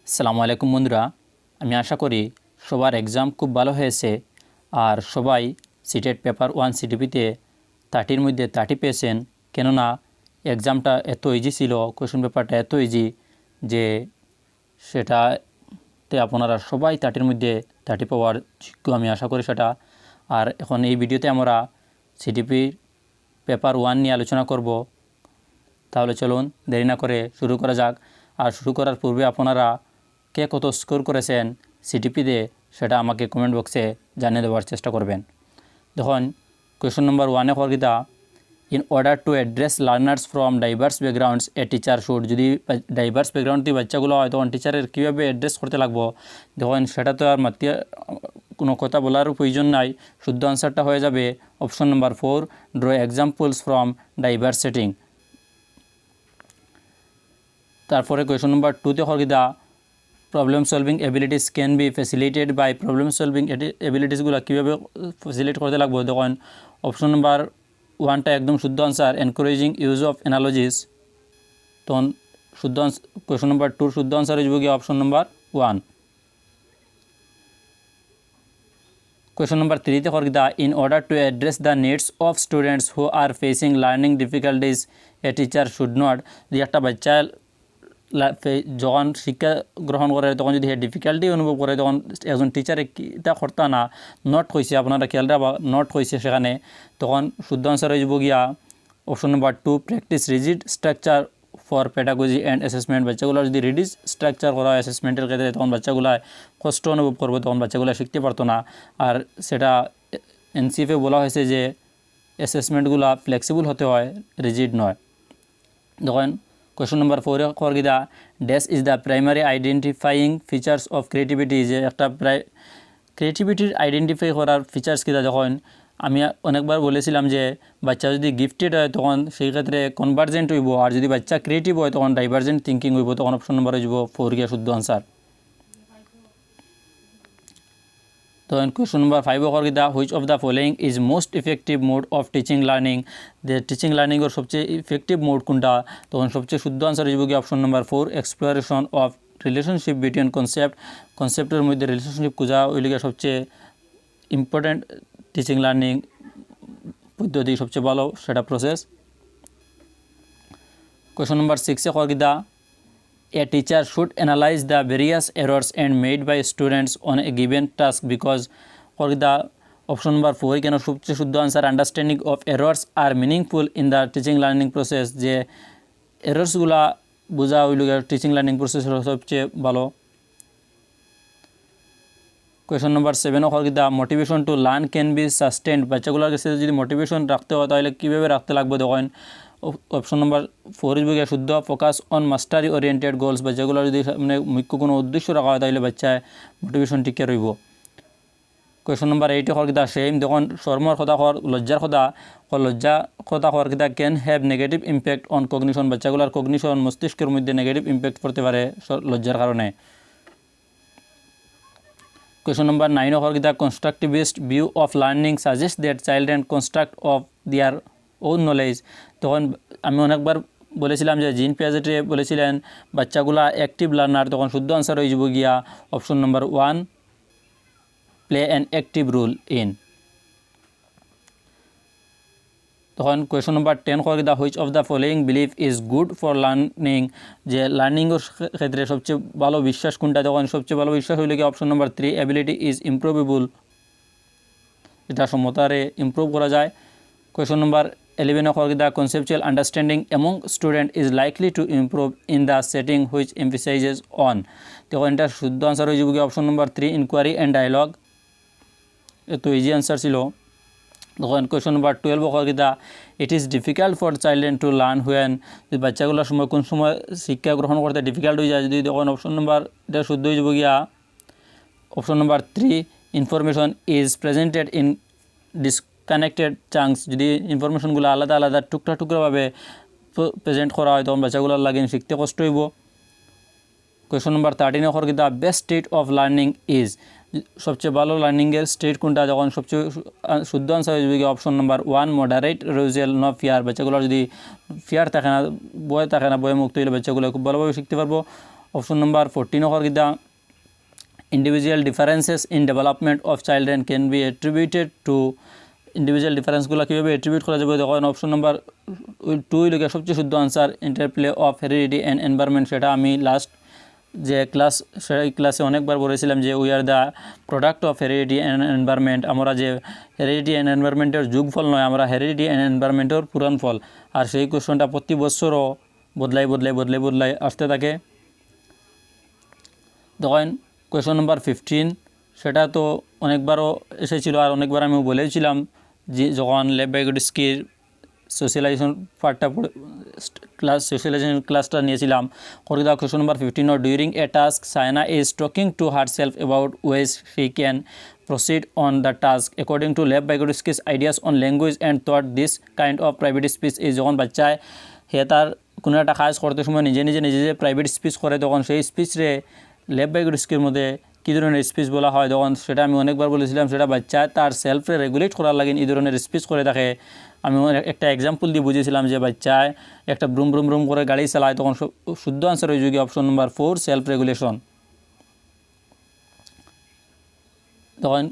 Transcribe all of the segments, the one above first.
আসসালামু আলাইকুম বন্ধুরা, আমি আশা করি সবার এক্সাম খুব ভালো হয়েছে আর সবাই সিটেট পেপার 1 সিটিপিতে 30-র মধ্যে 30 পেয়েছেন। কেননা এক্সামটা এত ইজি ছিল, কোয়েশ্চন পেপারটা এত ইজি যে সেটাতে আপনারা সবাই 30-র মধ্যে 30 পাওয়ার যোগ্য, আমি আশা করি সেটা। আর এখন এই ভিডিওতে আমরা সিটিপি পেপার 1 নিয়ে আলোচনা করব। তাহলে চলুন দেরি না করে শুরু করা যাক। আর শুরু করার পূর্বে আপনারা কে কত স্কোর করেছেন সিটিপিতে সেটা আমাকে কমেন্ট বক্সে জানিয়ে দেওয়ার চেষ্টা করবেন। দেখুন, কোয়েশ্চন নম্বর 1-এ কর্গিতা, in order to address learners from diverse backgrounds a teacher should, যদি ডাইভার্স ব্যাকগ্রাউন্ড দিয়ে বাচ্চাগুলো হয় তখন টিচারের কীভাবে অ্যাড্রেস করতে লাগবো। দেখুন, সেটা তো আর মাতিয়া কোনো কথা বলার প্রয়োজন নাই। শুদ্ধ আনসারটা হয়ে যাবে option number 4, draw examples from diverse setting. তারপরে কোয়েশ্চন নম্বর 2-তে কর্গিতা, problem solving abilities can be facilitated by, problem solving এবিলিটিসগুলো কীভাবে ফ্যাসিলিটেট করতে লাগবে। তখন অপশন নম্বর 1টা একদম শুদ্ধ আনসার, এনকারেজিং ইউজ অফ অ্যানালজিস। তখন শুদ্ধ কোয়েশ্চন নম্বর 2 শুদ্ধ আনসার হয়ে যাবে গিয়ে অপশন নম্বর 1। কোয়েশ্চন নম্বর 3-তে কর্গিতা, in order to address the needs of students who are facing learning difficulties a teacher should not, যে একটা বাচ্চা যখন শিক্ষা গ্রহণ করে তখন যদি ডিফিকাল্টি অনুভব করে তখন একজন টিচারে কিটা করতা না, নোট হয়েছে, আপনারা খেয়াল রাখবা নোট হয়েছে সেখানে, তখন শুদ্ধ আনসার হয়ে যাব গিয়া option number 2, practice rigid structure for pedagogy and assessment. বাচ্চাগুলো যদি রিডিজ স্ট্রাকচার করা হয় অ্যাসেসমেন্টের ক্ষেত্রে তখন বাচ্চাগুলো কষ্ট অনুভব করবে, তখন বাচ্চাগুলো শিখতে পারতো না। আর সেটা এনসিএফে বলা হয়েছে যে অ্যাসেসমেন্টগুলো ফ্লেক্সিবল হতে হয়, রিজিড নয়। দেখেন কোয়েশ্চন নম্বর 4-এ কর্গিদা, dash is the primary identifying features of creativity, যে একটা ক্রিয়েটিভিটির আইডেন্টিফাই করার ফিচার্স কীটা। যখন আমি অনেকবার বলেছিলাম যে বাচ্চা যদি গিফটেড হয় তখন সেই ক্ষেত্রে কনভার্জেন্ট হইব, আর যদি বাচ্চা ক্রিয়েটিভ হয় তখন ডাইভার্জেন্ট থিঙ্কিং হইব, তখন অপশন নম্বর হয়ে যাব 4 গিয়া শুদ্ধ আনসার। তখন কোয়েশ্চন নম্বর 5-এ কর্গিদা, which of the following is most effective mode of teaching learning, যে টিচিং লার্নিংয়ের সবচেয়ে ইফেক্টিভ মোড কোনটা, তখন সবচেয়ে শুদ্ধ আনসার হয়ে যাব কি option number 4, exploration of relationship between কনসেপ্টের মধ্যে রিলেশনশিপ খোঁজা ওই লিগে সবচেয়ে ইম্পর্ট্যান্ট টিচিং লার্নিং পদ্ধতি, সবচেয়ে ভালো সেটা প্রসেস। কোয়েশ্চন নম্বর 6-এ কর্গিদা, a teacher should analyze the various errors and made by students on a given task because the option number 4 কেন সবচেয়ে শুদ্ধ আনসার, আন্ডারস্ট্যান্ডিং অফ এরর্স আর meaningful in the teaching learning process, যে এরর্সগুলা বোঝা হইল টিচিং লার্নিং প্রসেস সবচেয়ে ভালো। Question number 7 the motivation to learn can be sustained, বাচ্চাগুলোর কাছে যদি মোটিভেশন রাখতে হয় তাহলে কীভাবে রাখতে লাগবে। তখন অপশন নম্বর 4 গিয়ে শুদ্ধ, focus on Mashrafe oriented goals, বাচ্চাগুলো যদি মানে মুখ্য কোনো উদ্দেশ্য রাখা হয় তাহলে বাচ্চায় মোটিভেশন টিকে রইব। কোয়েশ্চন নম্বর 8 দ্য সেম, দেখুন শর্মর কথা হওয়ার লজ্জার কথা হওয়ার কিতা can have negative impact on cognition, বাচ্চাগুলোর কগনিশন মস্তিষ্কের মধ্যে নেগেটিভ ইম্প্যাক্ট পড়তে পারে লজ্জার কারণে। Question number 9 the constructivist view of learning suggests that children construct of their own knowledge, তখন আমি অনেকবার বলেছিলাম যে জিন পিয়াজেটে বলেছিলেন বাচ্চাগুলা অ্যাক্টিভ লার্নার, তখন শুদ্ধ আনসার হয়ে যাব গিয়া option number 1, play an active role in. তখন question number 10 the which of the following belief is good for learning, যে লার্নিংয়ের ক্ষেত্রে সবচেয়ে ভালো বিশ্বাস কোনটা, তখন সবচেয়ে ভালো বিশ্বাস হইলে কি option number 3, ability is improvable, এটা সমতারে ইমপ্রুভ করা যায়। Question number 11 the conceptual understanding among student is likely to improve in the setting which emphasises on, তখন এটা শুদ্ধ আনসার হয়ে যাবে কি option number 3, inquiry and dialogue, এত ইজি আনসার ছিল। তখন question number 12 it is difficult for children to learn when, যদি বাচ্চাগুলোর সময় কোন সময় শিক্ষা গ্রহণ করতে ডিফিকাল্ট হয়ে যায়, যদি তখন অপশন নম্বর এটা শুদ্ধ হয়ে যাব গিয়া option number 3, information is presented in disconnected chunks, যদি ইনফরমেশনগুলো আলাদা আলাদা টুকরাভাবে প্রেজেন্ট করা হয় তখন বাচ্চাগুলোর লাগে শিখতে কষ্ট হইব। Question number 13 the best state of learning is, সবচেয়ে ভালো লার্নিংয়ের স্টেট কোনটা, যখন সবচেয়ে শুদ্ধ আনসার হয়ে যাবে option number 1, moderate arousal no fear, বাচ্চাগুলোর যদি ফিয়ার থাকে না, ভয় থাকে না, ভয় মুক্ত হলে বাচ্চাগুলো খুব ভালোভাবে শিখতে পারবো। অপশন নাম্বার 14 হর কিতা individual differences in development of children can be attributed to individual ডিফারেন্সগুলো কীভাবে অ্যাট্রিবিউট করা যাবে দেখেন অপশন নাম্বার 2 হইল সবচেয়ে শুদ্ধ answer interplay of heredity and environment. সেটা আমি লাস্ট যে ক্লাসে অনেকবার বলেছিলাম যে we are the product of heredity and environment. আমরা যে হেরিডিটি অ্যান্ড এনভায়রনমেন্টের যুগফল নয়, আমরা হেরিডিটি অ্যান্ড এনভায়রনমেন্টের পূরণ ফল। আর সেই কোশ্চনটা প্রতি বছরও বদলাই আসতে থাকে। দেখেন কোয়েশন নাম্বার 15, সেটা তো অনেকবারও এসেছিলো আর অনেকবার আমি বলেছিলাম যে যখন লেভ-ভাইগোটস্কির সোশ্যালাইজেশন পার্টটা সোশ্যালাইজেশন ক্লাসটা নিয়েছিলাম। করে দাও question number 15, during a task Saina is talking to herself about ways she can proceed on the task according to Lev-Vygotsky's ideas on language and thought. This kind of private speech is যখন বাচ্চায় তার কোনো একটা কাজ করতে সময় নিজে যে প্রাইভেট স্পিচ করে তখন সেই স্পিচরে লেভ-ভাইগোটস্কির মধ্যে কী ধরনের স্পিচ বলা হয় তখন সেটা আমি অনেকবার বলেছিলাম সেটা বাচ্চা তার সেলফে রেগুলেট করার লাগে এই ধরনের স্পিচ করে থাকে। আমি একটা এক্সাম্পল দিয়ে বুঝিয়েছিলাম যে বাচ্চায় একটা ব্রুম করে গাড়ি চালায়, তখন শুদ্ধ আনসার হয়ে যাবে অপশন নাম্বার 4 সেলফ রেগুলেশন। তখন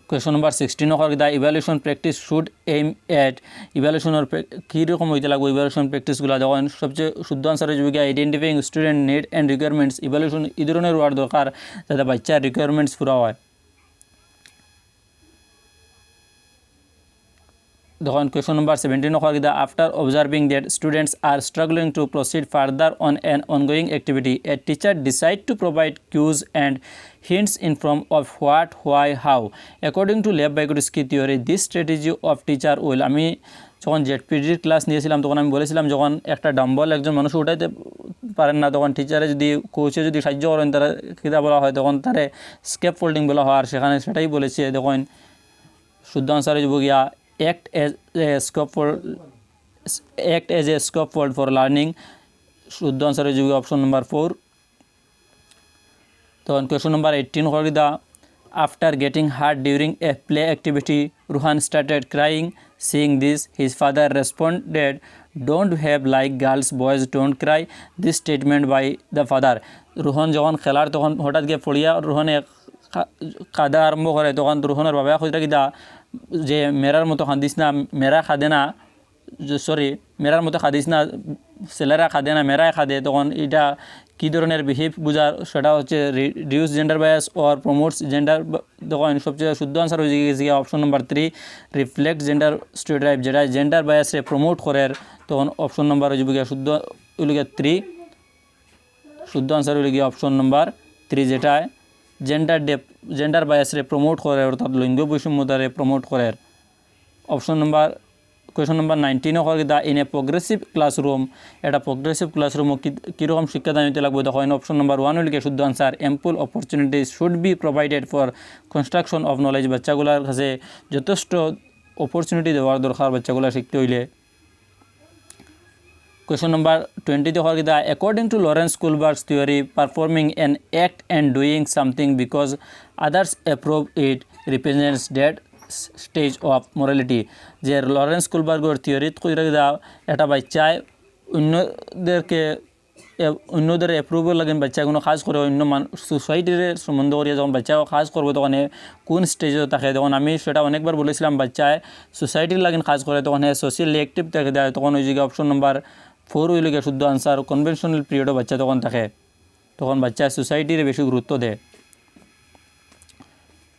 কোয়েশন নাম্বার 16 হল the evaluation practice should aim at ইভ্যালুয়েশনের কীরকম হইতে লাগবে ইভ্যালুয়েশন প্র্যাকটিসগুলো। তখন সবচেয়ে শুদ্ধ আনসার হয়ে যাবে identifying student need and requirements. Evaluation এই ধরনের ওয়ার্ড দরকার যাতে বাচ্চার রিকোয়ারমেন্টস পুরা হয়। তখন কোয়েশন নাম্বার 17 হল the after observing that students are struggling to proceed further on an ongoing activity a teacher decide to provide cues and hints in form of what, why, how. According to Lev-Vygotsky theory, this strategy of teacher will আমি যখন জেডপিডির class নিয়েছিলাম তখন আমি বলেছিলাম যখন একটা dumbbell একজন মানুষ উঠাইতে পারেন না তখন টিচারে যদি কোচে যদি সাহায্য করেন তারা কীটা বলা হয় তখন তারে স্কেপ ফোল্ডিং বলা হয়। আর সেখানে সেটাই বলেছে দেখুন শুদ্ধ আনসার হয়ে যাব গিয়া act as a scaffold for learning। শুদ্ধ আনসার হয়ে যাব অপশন নাম্বার 4। তখন কোয়েশন নাম্বার 18 হল the after getting hurt during a play activity Ruhan started crying. Seeing this his father responded don't have like girls boys don't cry. This statement by the father. Rohan যখন খেলার তখন হঠাৎ গিয়ে পড়িয়া রোহনে কাঁদা আরম্ভ করে তখন রোহনের বাবা কইরা কিদা যে মেরার মতো খাদিস না, মেরা খাদে না, সরি মেরার মতো খাদিস না, ছেলেরা খাদে না মেরাই খাদে। তখন এটা কী ধরনের বিহেভ বোঝার সেটা হচ্ছে reduce gender bias or promotes gender. তখন সবচেয়ে শুদ্ধ আনসার হয়ে গেছে option number 3 reflect gender stereotype, যেটা জেন্ডার বায়াসে প্রমোট করে। তখন অপশন নাম্বার হয়ে যাবে শুদ্ধ হইল গিয়ে 3। শুদ্ধ আনসার হইল গিয়ে অপশন নাম্বার 3 যেটা জেন্ডার বায়াসরে প্রমোট করে অর্থাৎ লিঙ্গ বৈষম্যতারে প্রমোট করে। অপশন নাম্বার কোয়েশন নাম্বার 19 হল the in a progressive classroom. এটা প্রোগ্রেসিভ ক্লাসরুমও কীরকম শিক্ষাদান হইতে লাগবে তখন অপশন নাম্বার 1 হইল শুদ্ধ answer ampoule opportunities should be provided for construction of knowledge. বাচ্চাগুলোর কাছে যথেষ্ট অপরচুনিটি দেওয়ার দরকার বাচ্চাগুলো শিখতে হইলে। কোয়েশন নাম্বার 20 হল the according to Lawrence Kohlberg's theory performing an act and doing something because others approve it represents that stage of morality. যে লরেন্স কুলবার্গের থিওরিত কইরা দাও একটা বাচ্চায় অন্যদের অ্যাপ্রুভাল লাগে বাচ্চা কোনো কাজ করে অন্য সোসাইটির সম্বন্ধ করিয়া যখন বাচ্চা কাজ করবো তখন কোন স্টেজে থাকে। তখন আমি সেটা অনেকবার বলেছিলাম বাচ্চায় সোসাইটির লাগিন কাজ করে তখন সোশ্যালি অ্যাক্টিভ থাকে দেয় তখন ওই জায়গায় অপশন নাম্বার 4 হইল গিয়ে শুদ্ধ আনসার কনভেনশনাল পিরিয়ডও বাচ্চা তখন থাকে, তখন বাচ্চা সোসাইটির বেশি গুরুত্ব দেয়।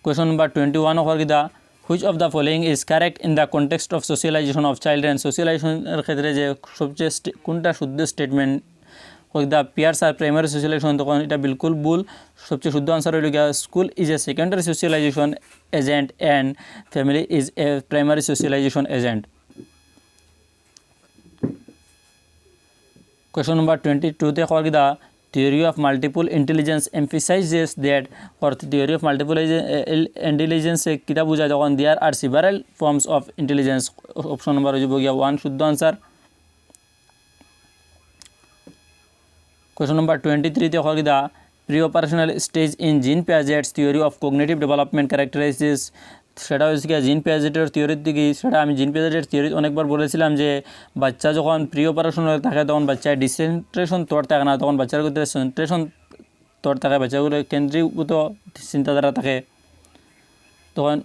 কোয়েশন নাম্বার 21 হল the which of the following is correct in the context of socialisation of children. সোশ্যালাইজেশনের ক্ষেত্রে যে সবচেয়ে কোনটা শুদ্ধ স্টেটমেন্ট হল the peers are primary socialisation, তখন এটা বিলকুল ভুল। সবচেয়ে শুদ্ধ আনসার হইল গিয়া school is a secondary socialisation agent and family is a primary socialisation agent. Question number 22 te hol the theory of multiple intelligence emphasizes that or theory of multiple intelligence se kita bujhay tokon there are several forms of intelligence. Option number hobo gya 1 shuddho answer. Question number 23 te hol the pre-operational stage in Jean Piaget's theory of cognitive development characterizes সেটা হচ্ছে কি জিন পিয়াজেটের থিওরির দিকে। সেটা আমি জিন পিয়াজেটের theory অনেকবার বলেছিলাম যে বাচ্চা যখন প্রি অপারেশন থাকে তখন বাচ্চার ডিসেন্ট্রেশন তর থাকে না, তখন বাচ্চার ভিতরে সেন্ট্রেশন তর থাকে, বাচ্চাগুলো কেন্দ্রীভূত চিন্তাধারা থাকে। তখন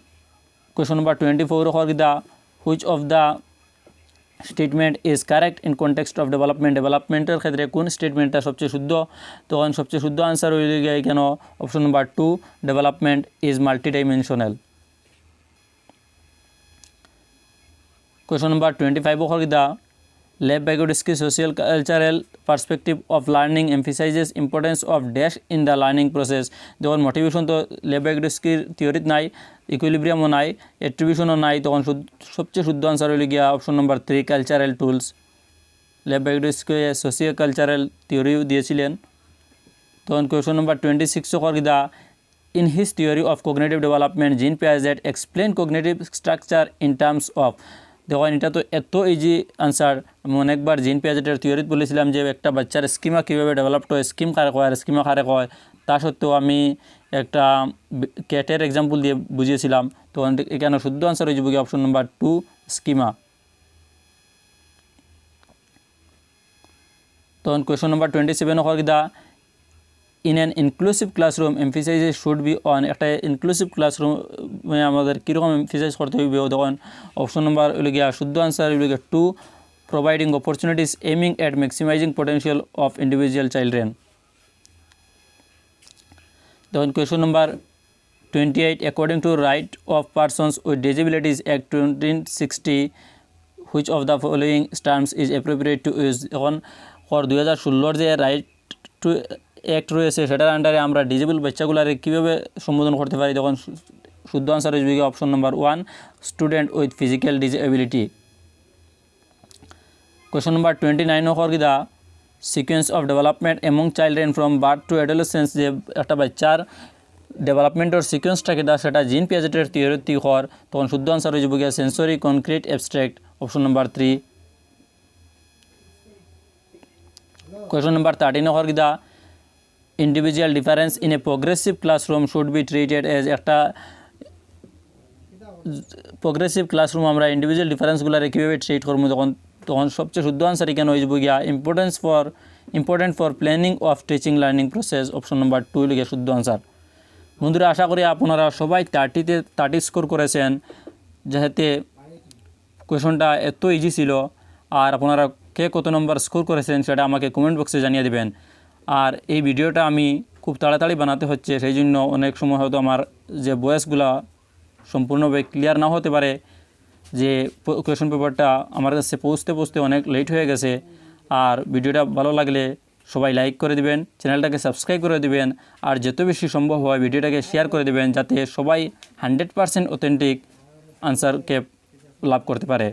কোয়েশন নাম্বার 24 হওয়ার the which of the statement is correct in context of ডেভেলপমেন্টের ক্ষেত্রে কোন স্টেটমেন্টটা সবচেয়ে শুদ্ধ। তখন সবচেয়ে শুদ্ধ আনসার হইলে গিয়ে কেন option number 2, development is multidimensional. Question number 25 হল the Lev Vygotsky social cultural perspective of learning emphasises importance of dash in the learning process. যখন মোটিভেশন তো লেভ বাইগোডস্কির থিওরিত নাই, ইকুইলিব্রিয়ামও নাই, অ্যাট্রিবিউশনও নাই, তখন সবচেয়ে শুদ্ধ আনসার হইলে গিয়া option number 3, cultural tools. Lev Vygotsky social cultural থিওরিও দিয়েছিলেন। তখন কোয়েশন নাম্বার 26 হল the in his theory of cognitive development Jean Piaget explain cognitive structure in terms of. দেখুন এটা তো এত ইজি আনসার। আমি অনেকবার জিন পিয়াজেটের থিওরিত বলেছিলাম যে একটা বাচ্চার স্কিমা কীভাবে ডেভেলপ হয়, স্কিম কারে কয় আর স্কিমা কারে কয়, তা সত্ত্বেও আমি একটা ক্যাটের এক্সাম্পল দিয়ে বুঝিয়েছিলাম। তো এখানে শুদ্ধ আনসার হয়ে যাবে অপশন নাম্বার 2, স্কিমা। তখন কোয়েশন নাম্বার 27 হল the in an inclusive classroom emphasises should be on. একটা ইনক্লুসিভ ক্লাসরুমে আমাদের কীরকম এমফিসাইজ করতে হইবে। তখন অপশন নাম্বার হইল গিয়া শুদ্ধ আনসার হইল গিয়া 2, providing opportunities aiming at maximising potential of individual children. তখন question number 28 according to right of persons with disabilities act 1960 which of the following terms is appropriate to use. এখন 2016 যে রাইট টু অ্যাক্ট রয়েছে সেটার আন্ডারে আমরা disable বাচ্চাগুলারে কীভাবে সম্বোধন করতে পারি। তখন শুদ্ধ আনসার হয়ে যাবে option number 1, student with physical disability. Question number 29 হল the sequence of development among children from birth to adolescence. যে একটা বাচ্চার ডেভেলপমেন্টের সিকোয়েন্সটা কিনা সেটা জিন পিয়াজেটের থিওরিতে হর। তখন শুদ্ধ আনসার হয়ে যাবে sensory concrete abstract, option number 3। Question number 13 হল the individual difference in a progressive classroom should be treated as. একটা প্রোগ্রেসিভ ক্লাসরুম আমরা ইন্ডিভিজুয়াল ডিফারেন্সগুলারে কীভাবে ট্রিট করবো। তখন সবচেয়ে শুদ্ধ আনসার এখানে হয়ে যাবে গিয়া important for planning of teaching learning process, option number 2 লিখে শুদ্ধ আনসার। বন্ধুরা আশা করি আপনারা সবাই 30 স্কোর করেছেন, যেহেতু কোয়েশনটা এত ইজি ছিল। আর আপনারা কে কত নম্বর স্কোর করেছেন সেটা আমাকে কমেন্ট বক্সে জানিয়ে দেবেন। আর এই ভিডিওটা আমি খুব তাড়াতাড়ি বানাতে হচ্ছে, সেই জন্য অনেক সময় হয়তো আমার যে ভয়েসগুলা সম্পূর্ণভাবে ক্লিয়ার না হতে পারে। যে কোয়েশন পেপারটা আমার কাছে পৌঁছতে অনেক লেট হয়ে গেছে। আর ভিডিওটা ভালো লাগলে সবাই লাইক করে দিবেন, চ্যানেলটাকে সাবস্ক্রাইব করে দিবেন, আর যত বেশি সম্ভব হয় ভিডিওটাকে শেয়ার করে দিবেন, যাতে সবাই 100% অথেন্টিক আনসারকে লাভ করতে পারে।